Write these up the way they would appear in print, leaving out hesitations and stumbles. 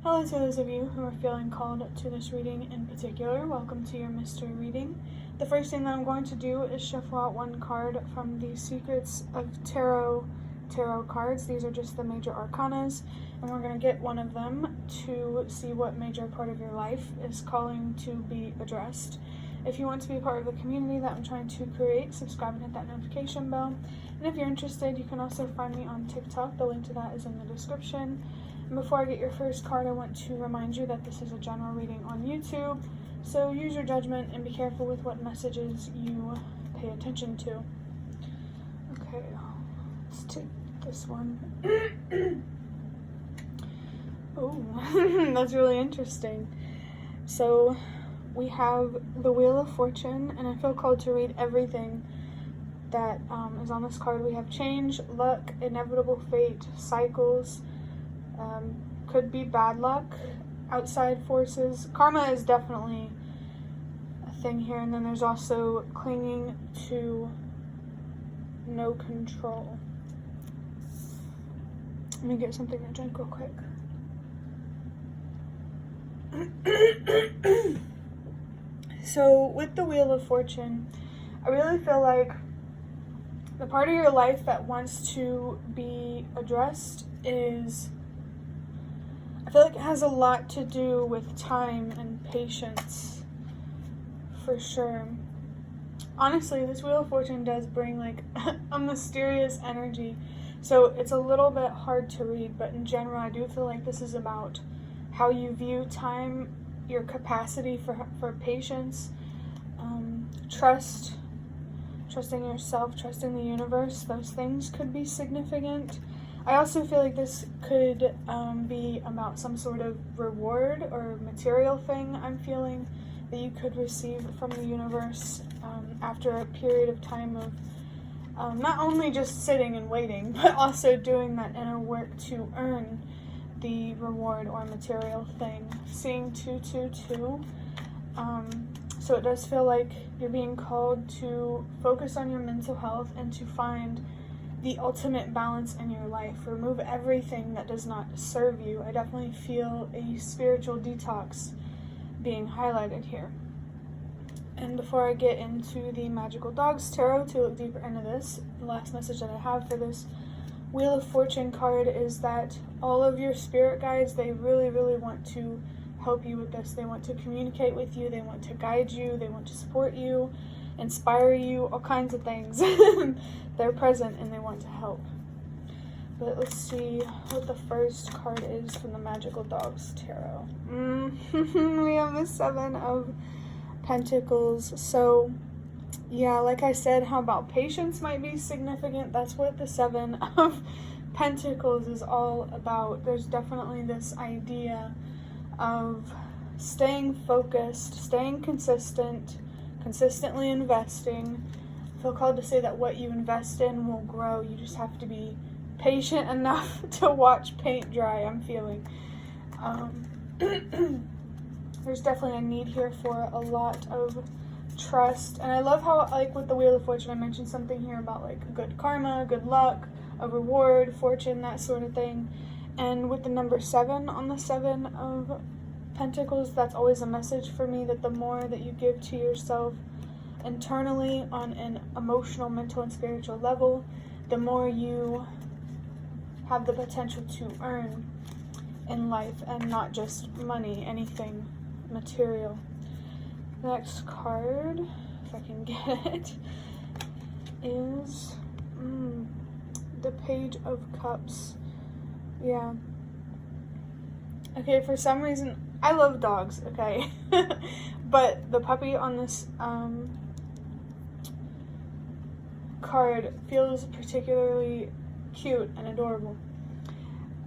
Hello to those of you who are feeling called to this reading in particular. Welcome to your mystery reading. The first thing that I'm going to do is shuffle out one card from the Secrets of Tarot cards. These are just the major arcanas, and we're going to get one of them to see what major part of your life is calling to be addressed. If you want to be a part of the community that I'm trying to create, subscribe and hit that notification bell. And if you're interested, you can also find me on TikTok. The link to that is in the description. And before I get your first card, I want to remind you that this is a general reading on YouTube, so use your judgment and be careful with what messages you pay attention to. Okay, let's take this one. Oh, that's really interesting. So we have the Wheel of Fortune, and I feel called to read everything that is on this card. We have change, luck, inevitable fate, cycles, could be bad luck, outside forces. Karma is definitely a thing here, and then there's also clinging to no control. Let me get something to drink real quick. So with the Wheel of Fortune, I really feel like the part of your life that wants to be addressed is, I feel like it has a lot to do with time and patience, for sure. Honestly, this Wheel of Fortune does bring like a mysterious energy, so it's a little bit hard to read, but in general, I do feel like this is about how you view time, your capacity for patience, trusting yourself, trusting the universe. Those things could be significant. I also feel like this could be about some sort of reward or material thing I'm feeling that you could receive from the universe after a period of time of not only just sitting and waiting, but also doing that inner work to earn the reward or material thing. Seeing 222. So it does feel like you're being called to focus on your mental health and to find the ultimate balance in your life. Remove everything that does not serve you. I definitely feel a spiritual detox being highlighted here. And before I get into the Magical Dogs Tarot to look deeper into this, the last message that I have for this Wheel of Fortune card is that all of your spirit guides, they really, really want to help you with this. They want to communicate with you, they want to guide you, they want to support you, inspire you, all kinds of things. They're present and they want to help. But let's see what the first card is from the Magical Dogs Tarot. We have the Seven of Pentacles. So yeah, like I said, how about patience might be significant? That's what the Seven of Pentacles is all about. There's definitely this idea of staying focused, staying consistent, consistently investing. I feel called to say that what you invest in will grow. You just have to be patient enough to watch paint dry, I'm feeling. There's definitely a need here for a lot of trust. And I love how, like with the Wheel of Fortune, I mentioned something here about like good karma, good luck, a reward, fortune, that sort of thing. And with the number 7 on the Seven of Pentacles, that's always a message for me that the more that you give to yourself internally on an emotional, mental, and spiritual level, the more you have the potential to earn in life, and not just money, anything material. Next card, if I can get it, is the Page of Cups. Yeah. Okay, for some reason, I love dogs, okay? But the puppy on this card feels particularly cute and adorable.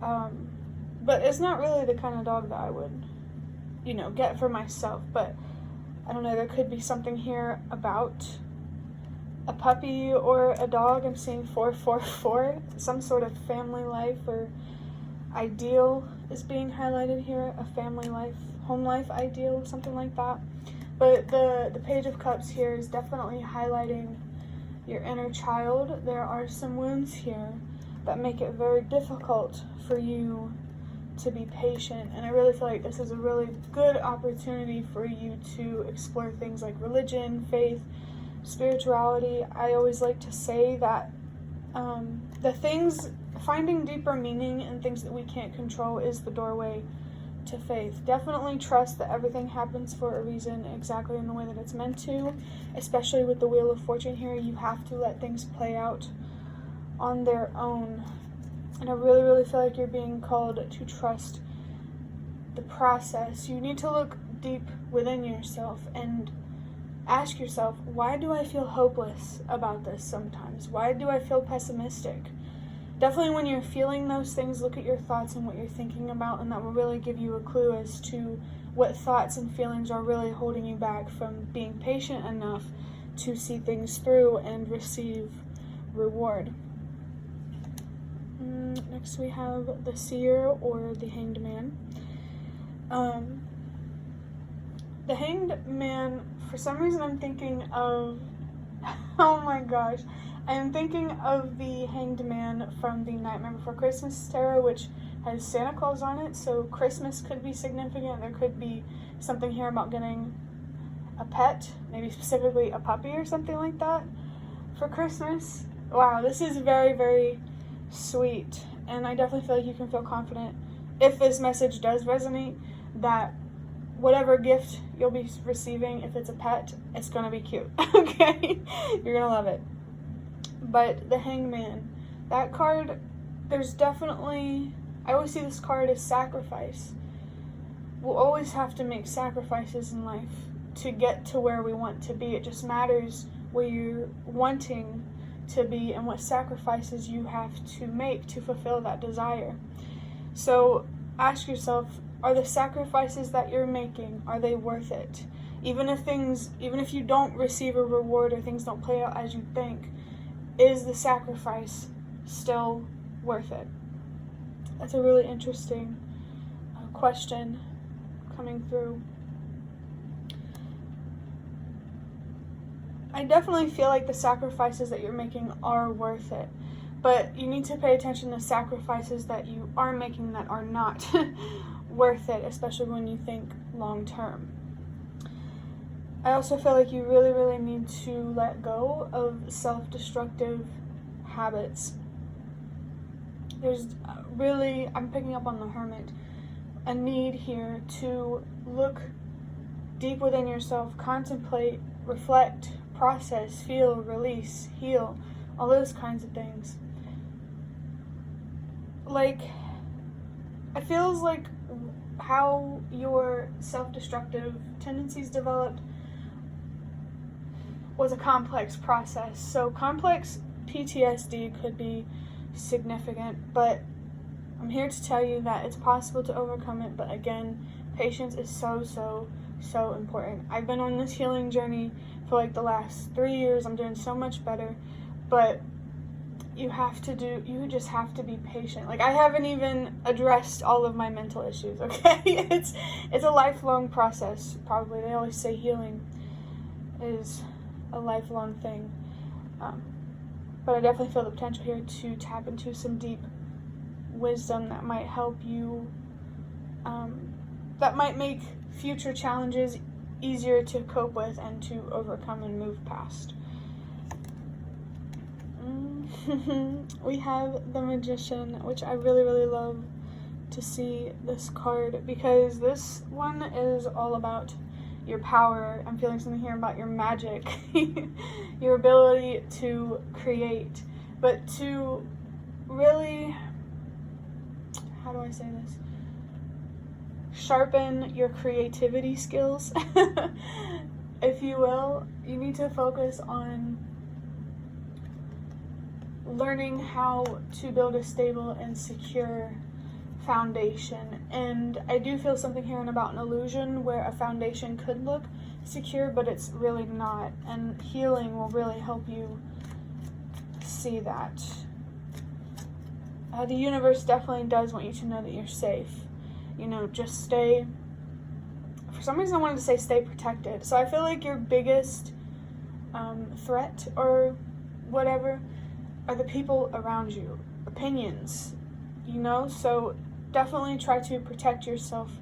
But it's not really the kind of dog that I would, get for myself. But I don't know, there could be something here about a puppy or a dog. I'm seeing 444, some sort of family life or ideal is being highlighted here, a family life, home life ideal, something like that. But the Page of Cups here is definitely highlighting your inner child. There are some wounds here that make it very difficult for you to be patient, and I really feel like this is a really good opportunity for you to explore things like religion, faith, spirituality. I always like to say that finding deeper meaning in things that we can't control is the doorway to faith. Definitely trust that everything happens for a reason, exactly in the way that it's meant to, especially with the Wheel of Fortune here. You have to let things play out on their own. And I really, really feel like you're being called to trust the process. You need to look deep within yourself and ask yourself, why do I feel hopeless about this sometimes? Why do I feel pessimistic? Definitely when you're feeling those things, look at your thoughts and what you're thinking about, and that will really give you a clue as to what thoughts and feelings are really holding you back from being patient enough to see things through and receive reward. Next we have the Seer or the Hanged Man. The Hanged Man, for some reason I'm thinking of, oh my gosh, I am thinking of the Hanged Man from the Nightmare Before Christmas tarot, which has Santa Claus on it, so Christmas could be significant. There could be something here about getting a pet, maybe specifically a puppy or something like that for Christmas. Wow, this is very, very sweet, and I definitely feel like you can feel confident, if this message does resonate, that whatever gift you'll be receiving, if it's a pet, it's gonna be cute. Okay? You're gonna love it. But the Hangman, that card, there's definitely, I always see this card as sacrifice. We'll always have to make sacrifices in life to get to where we want to be. It just matters where you're wanting to be and what sacrifices you have to make to fulfill that desire. So ask yourself, are the sacrifices that you're making, are they worth it? Even if you don't receive a reward or things don't play out as you think, is the sacrifice still worth it? That's a really interesting question coming through. I definitely feel like the sacrifices that you're making are worth it, but you need to pay attention to sacrifices that you are making that are not worth it, especially when you think long term. I also feel like you really, really need to let go of self-destructive habits. There's really, I'm picking up on the Hermit, a need here to look deep within yourself, contemplate, reflect, process, feel, release, heal, all those kinds of things. Like, it feels like how your self-destructive tendencies developed was a complex process. So complex PTSD could be significant, but I'm here to tell you that it's possible to overcome it. But again, patience is so important. I've been on this healing journey for like the last 3 years. I'm doing so much better, but you just have to be patient. Like, I haven't even addressed all of my mental issues, okay? It's a lifelong process. Probably they always say healing is a lifelong thing, but I definitely feel the potential here to tap into some deep wisdom that might help you, that might make future challenges easier to cope with and to overcome and move past. We have the Magician, which I really, really love to see this card, because this one is all about your power. I'm feeling something here about your magic, your ability to create, but to really, how do I say this? Sharpen your creativity skills, if you will. You need to focus on learning how to build a stable and secure foundation. And I do feel something here about an illusion where a foundation could look secure, but it's really not. And healing will really help you see that. The universe definitely does want you to know that you're safe. You know, just stay, for some reason I wanted to say stay protected. So I feel like your biggest threat or whatever are the people around you, opinions, you know? So definitely try to protect yourself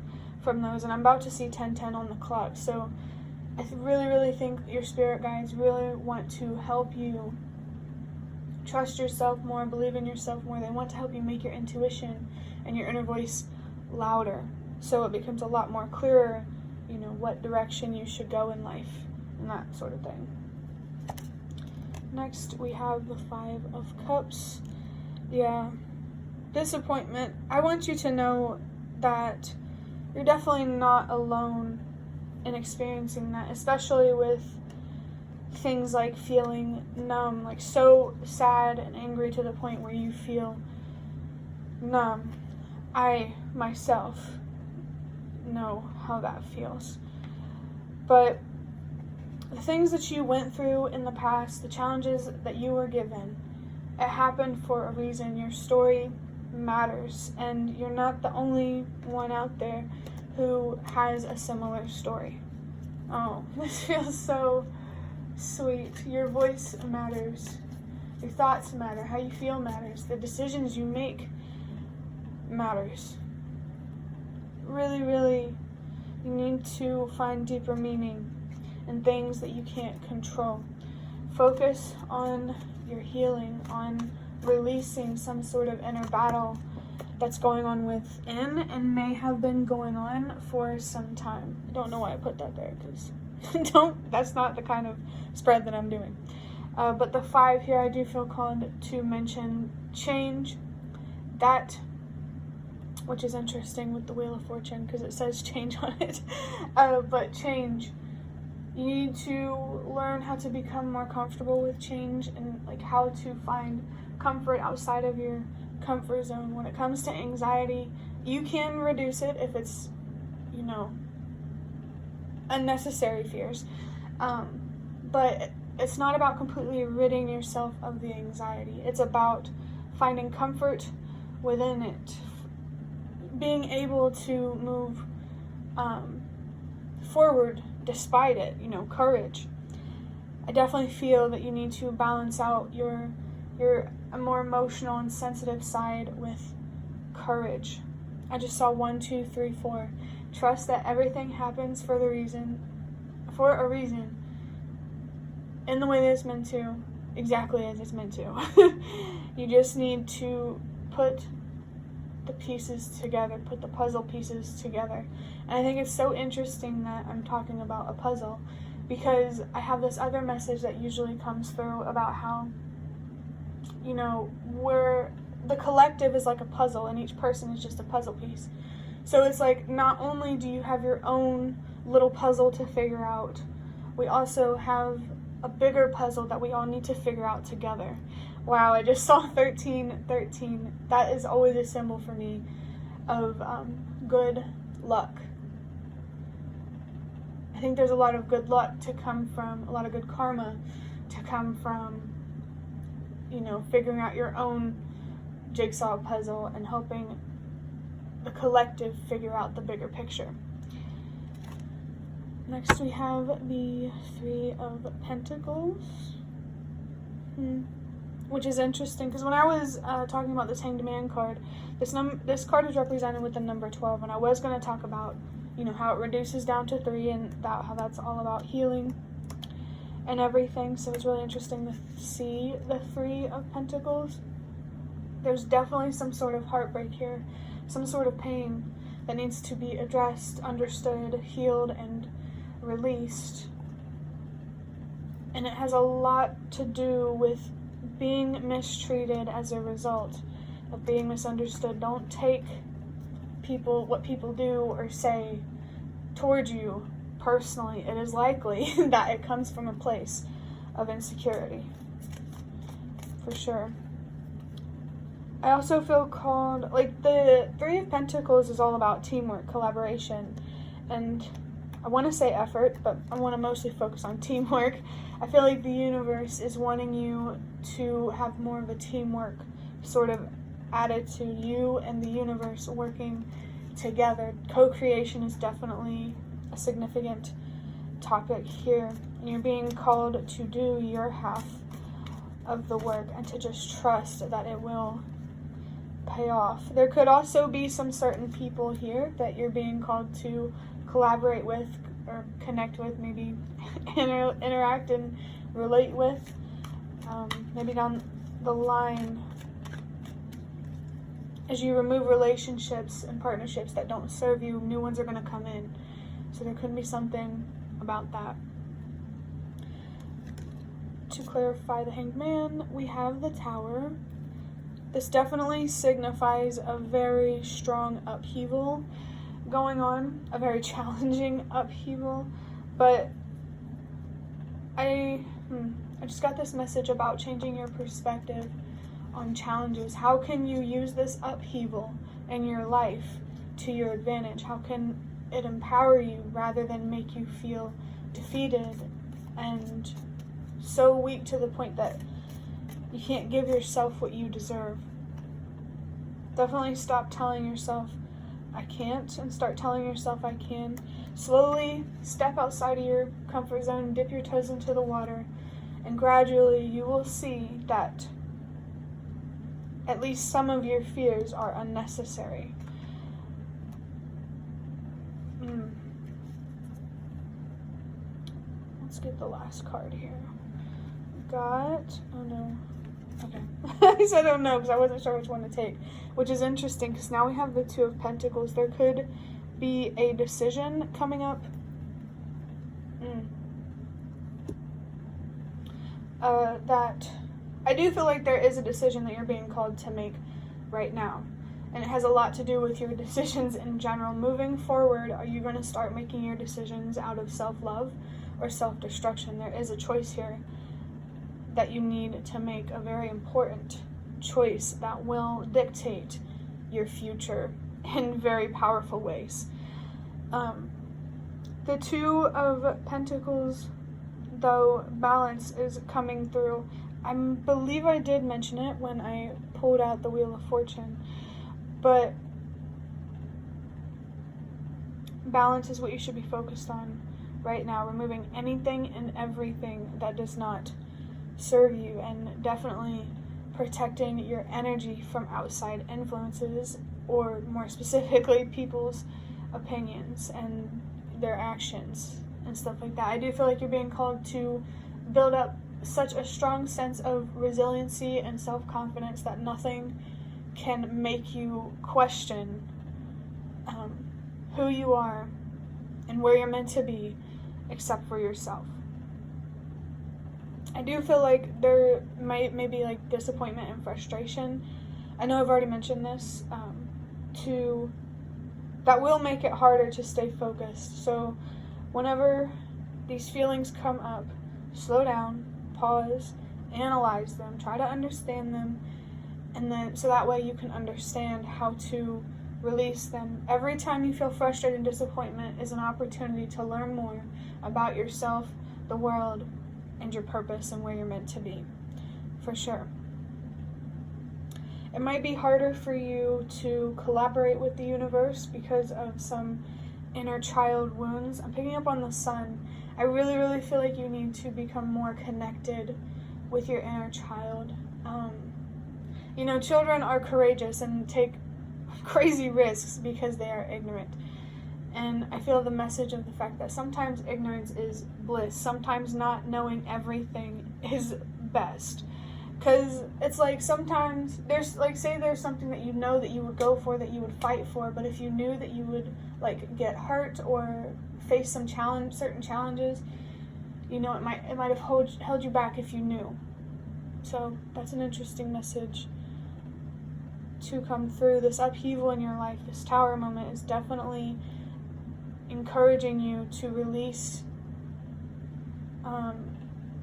from those. And I'm about to see 10:10 on the clock, so I really think your spirit guides really want to help you trust yourself more, believe in yourself more. They want to help you make your intuition and your inner voice louder, so it becomes a lot more clearer, you know, what direction you should go in life and that sort of thing. Next, we have the 5 of Cups. Yeah, disappointment. I want you to know that you're definitely not alone in experiencing that, especially with things like feeling numb, like so sad and angry to the point where you feel numb. I myself know how that feels. But the things that you went through in the past, the challenges that you were given, it happened for a reason. Your story matters, and you're not the only one out there who has a similar story. Oh, this feels so sweet. Your voice matters. Your thoughts matter. How you feel matters. The decisions you make matters. Really, you need to find deeper meaning in things that you can't control. Focus on your healing, on releasing some sort of inner battle that's going on within and may have been going on for some time. I don't know why I put that there, because that's not the kind of spread that I'm doing. But the 5 here, I do feel called to mention change. That, which is interesting with the Wheel of Fortune, because it says change on it. But change. You need to learn how to become more comfortable with change, and like how to find comfort outside of your comfort zone. When it comes to anxiety, you can reduce it if it's, you know, unnecessary fears. But it's not about completely ridding yourself of the anxiety. It's about finding comfort within it, being able to move forward despite it, you know, courage. I definitely feel that you need to balance out your more emotional and sensitive side with courage. I just saw 1, 2, 3, 4. Trust that everything happens for a reason, in the way that it's meant to, exactly as it's meant to. You just need to put the pieces together, put the puzzle pieces together. And I think it's so interesting that I'm talking about a puzzle, because I have this other message that usually comes through about how, you know, the collective is like a puzzle and each person is just a puzzle piece. So it's like, not only do you have your own little puzzle to figure out, we also have a bigger puzzle that we all need to figure out together. Wow, I just saw 1313. That is always a symbol for me of good luck. I think there's a lot of good luck to come from, a lot of good karma to come from, you know, figuring out your own jigsaw puzzle and helping the collective figure out the bigger picture. Next we have the 3 of Pentacles. Which is interesting, because when I was talking about this Hanged Man card, this card is represented with the number 12, and I was going to talk about, you know, how it reduces down to 3 and how that's all about healing and everything. So it's really interesting to see the 3 of Pentacles. There's definitely some sort of heartbreak here, some sort of pain that needs to be addressed, understood, healed, and released. And it has a lot to do with being mistreated as a result of being misunderstood. Don't take what people do or say towards you personally. It is likely that it comes from a place of insecurity, for sure. I also feel called, like, the 3 of Pentacles is all about teamwork, collaboration, and I want to say effort, but I want to mostly focus on teamwork. I feel like the universe is wanting you to have more of a teamwork sort of attitude, you and the universe working together. Co-creation is definitely a significant topic here, and you're being called to do your half of the work and to just trust that it will pay off. There could also be some certain people here that you're being called to collaborate with or connect with, maybe interact and relate with. Maybe down the line, as you remove relationships and partnerships that don't serve you, new ones are going to come in. So there could be something about that. To clarify the Hanged Man, we have the Tower. This definitely signifies a very strong upheaval going on, a very challenging upheaval, but I just got this message about changing your perspective on challenges. How can you use this upheaval in your life to your advantage? How can it empower you rather than make you feel defeated and so weak to the point that you can't give yourself what you deserve? Definitely stop telling yourself, I can't, and start telling yourself, I can. Slowly step outside of your comfort zone, dip your toes into the water, and gradually you will see that at least some of your fears are unnecessary. Let's get the last card here. Oh no. Okay. I said oh no because I wasn't sure which one to take, which is interesting because now we have the Two of Pentacles. There could be a decision coming up. That I do feel like there is a decision that you're being called to make right now. And it has a lot to do with your decisions in general. Moving forward, are you going to start making your decisions out of self-love or self-destruction? There is a choice here that you need to make, a very important choice that will dictate your future in very powerful ways. The Two of Pentacles, though, balance is coming through. I believe I did mention it when I pulled out the Wheel of Fortune, but balance is what you should be focused on right now, removing anything and everything that does not serve you, and definitely protecting your energy from outside influences, or more specifically people's opinions and their actions and stuff like that. I do feel like you're being called to build up such a strong sense of resiliency and self-confidence that nothing can make you question who you are and where you're meant to be except for yourself. I do feel like there may be like disappointment and frustration. I know I've already mentioned this, that will make it harder to stay focused. So whenever these feelings come up, slow down, pause, analyze them, try to understand them, and then so that way you can understand how to release them. Every time you feel frustrated and disappointment is an opportunity to learn more about yourself, the world, and your purpose and where you're meant to be, for sure. It might be harder for you to collaborate with the universe because of some inner child wounds. I'm picking up on the Sun. I really, really feel like you need to become more connected with your inner child. Children are courageous and take crazy risks because they are ignorant. And I feel the message of the fact that sometimes ignorance is bliss. Sometimes not knowing everything is best. Because it's like sometimes there's like, say there's something that you know that you would go for, that you would fight for, but if you knew that you would like get hurt or face some certain challenges, it might have held you back if you knew. So that's an interesting message to come through. This upheaval in your life, this Tower moment, is definitely encouraging you to release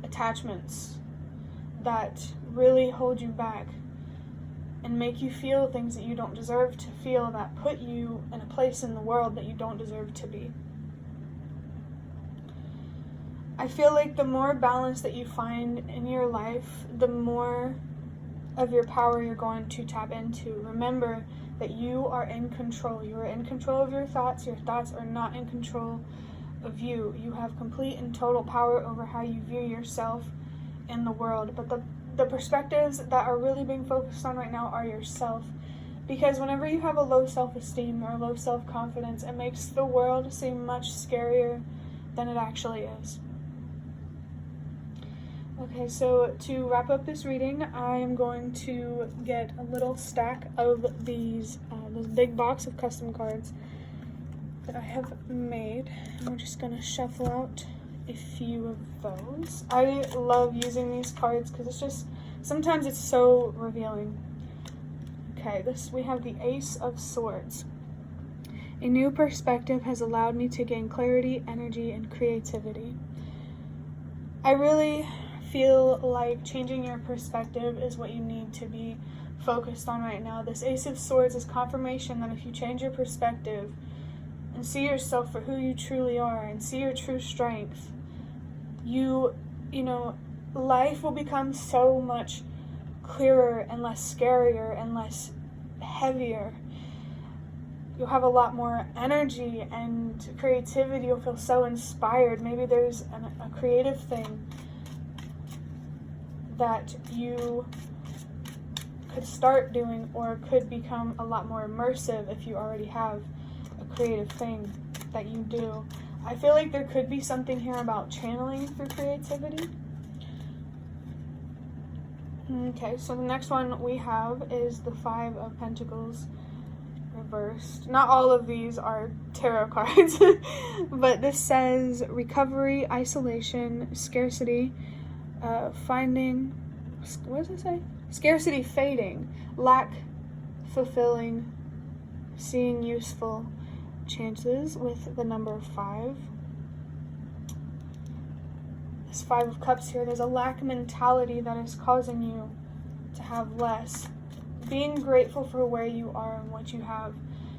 attachments that really hold you back and make you feel things that you don't deserve to feel, that put you in a place in the world that you don't deserve to be. I feel like the more balance that you find in your life, the more of your power you're going to tap into. Remember that you are in control. You are in control of your thoughts. Your thoughts are not in control of you. You have complete and total power over how you view yourself in the world. But the perspectives that are really being focused on right now are yourself Because whenever you have a low self-esteem or low self-confidence, it makes the world seem much scarier than it actually is. Okay, so to wrap up this reading, I am going to get a little stack of these, this big box of custom cards that I have made, and we're just going to shuffle out a few of those. I love using these cards because it's just, sometimes it's so revealing. Okay, we have the Ace of Swords. A new perspective has allowed me to gain clarity, energy, and creativity. I really feel like changing your perspective is what you need to be focused on right now. This Ace of Swords is confirmation that if you change your perspective and see yourself for who you truly are and see your true strength, you know, life will become so much clearer and less scarier and less heavier. You'll have a lot more energy and creativity. You'll feel so inspired. Maybe there's a creative thing that you could start doing or could become a lot more immersive if you already have a creative thing that you do. I feel like there could be something here about channeling through creativity. Okay, so the next one we have is the Five of Pentacles reversed. Not all of these are tarot cards, but this says recovery, isolation, scarcity, finding, what does it say? Scarcity fading, lack fulfilling, seeing useful chances with the number 5. This 5 of Cups here, there's a lack mentality that is causing you to have less. Being grateful for where you are and what you have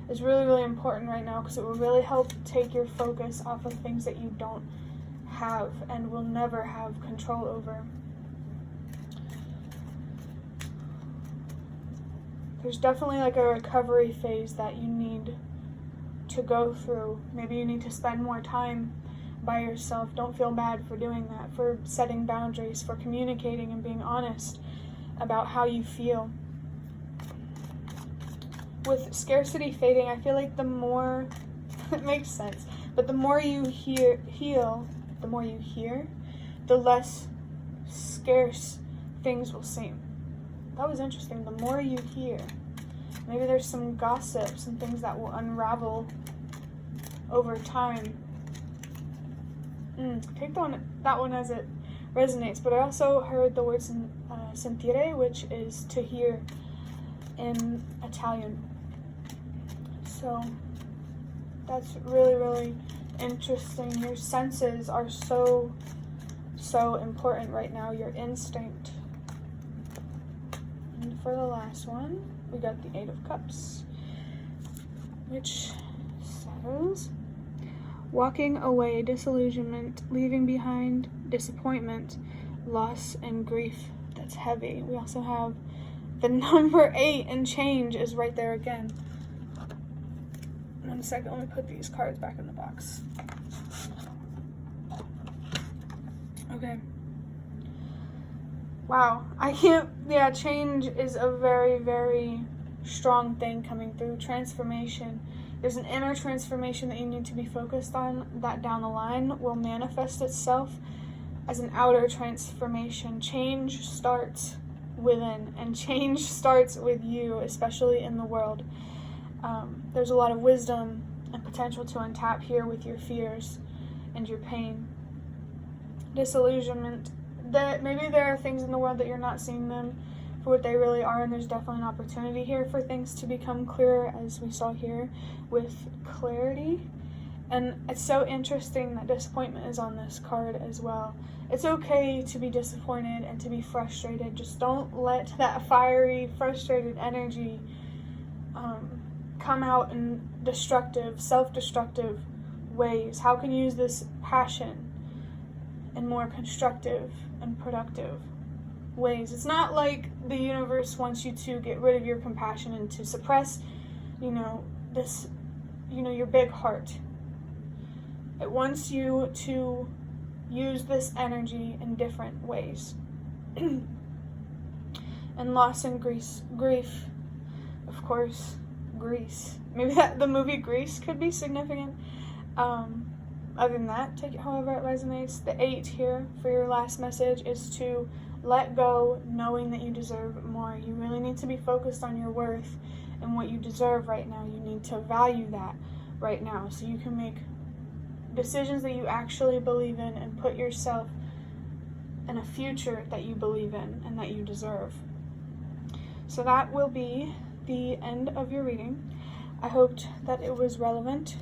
is really, really important right now because it will really help take your focus off of things that you don't have and will never have control over. There's definitely like a recovery phase that you need to go through. Maybe you need to spend more time by yourself. Don't feel bad for doing that, for setting boundaries, for communicating and being honest about how you feel. With scarcity fading, I feel like the more, it makes sense, but the more you the more you hear, the less scarce things will seem. That was interesting. The more you hear, maybe there's some gossip, some things that will unravel over time. Take that one as it resonates. But I also heard the word sentire, which is to hear in Italian. So that's really, really interesting. Your senses are so important right now. Your instinct. And for the last one, we got the 8 of Cups, which says walking away, disillusionment, leaving behind disappointment, loss, and grief that's heavy. We also have the number 8 and change is right there again. 1 second, let me put these cards back in the box. Okay. Wow, change is a very, very strong thing coming through. Transformation. There's an inner transformation that you need to be focused on that down the line will manifest itself as an outer transformation. Change starts within, and change starts with you, especially in the world. There's a lot of wisdom and potential to untap here with your fears and your pain. Disillusionment. Maybe there are things in the world that you're not seeing them for what they really are, and there's definitely an opportunity here for things to become clearer, as we saw here with clarity. And it's so interesting that disappointment is on this card as well. It's okay to be disappointed and to be frustrated. Just don't let that fiery, frustrated energy come out in destructive, self-destructive ways. How can you use this passion in more constructive and productive ways? It's not like the universe wants you to get rid of your compassion and to suppress, your big heart. It wants you to use this energy in different ways. And loss and grief of course, Grease. Maybe the movie Grease could be significant. Other than that, take it however it resonates. The 8 here for your last message is to let go, knowing that you deserve more. You really need to be focused on your worth and what you deserve right now. You need to value that right now so you can make decisions that you actually believe in and put yourself in a future that you believe in and that you deserve. So that will be the end of your reading. I hoped that it was relevant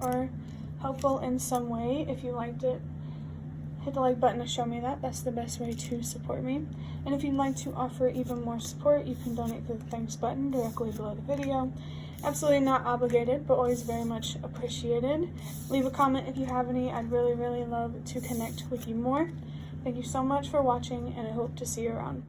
or helpful in some way. If you liked it, hit the like button to show me that. That's the best way to support me. And if you'd like to offer even more support, you can donate through the thanks button directly below the video. Absolutely not obligated, but always very much appreciated. Leave a comment if you have any. I'd really love to connect with you more. Thank you so much for watching, and I hope to see you around.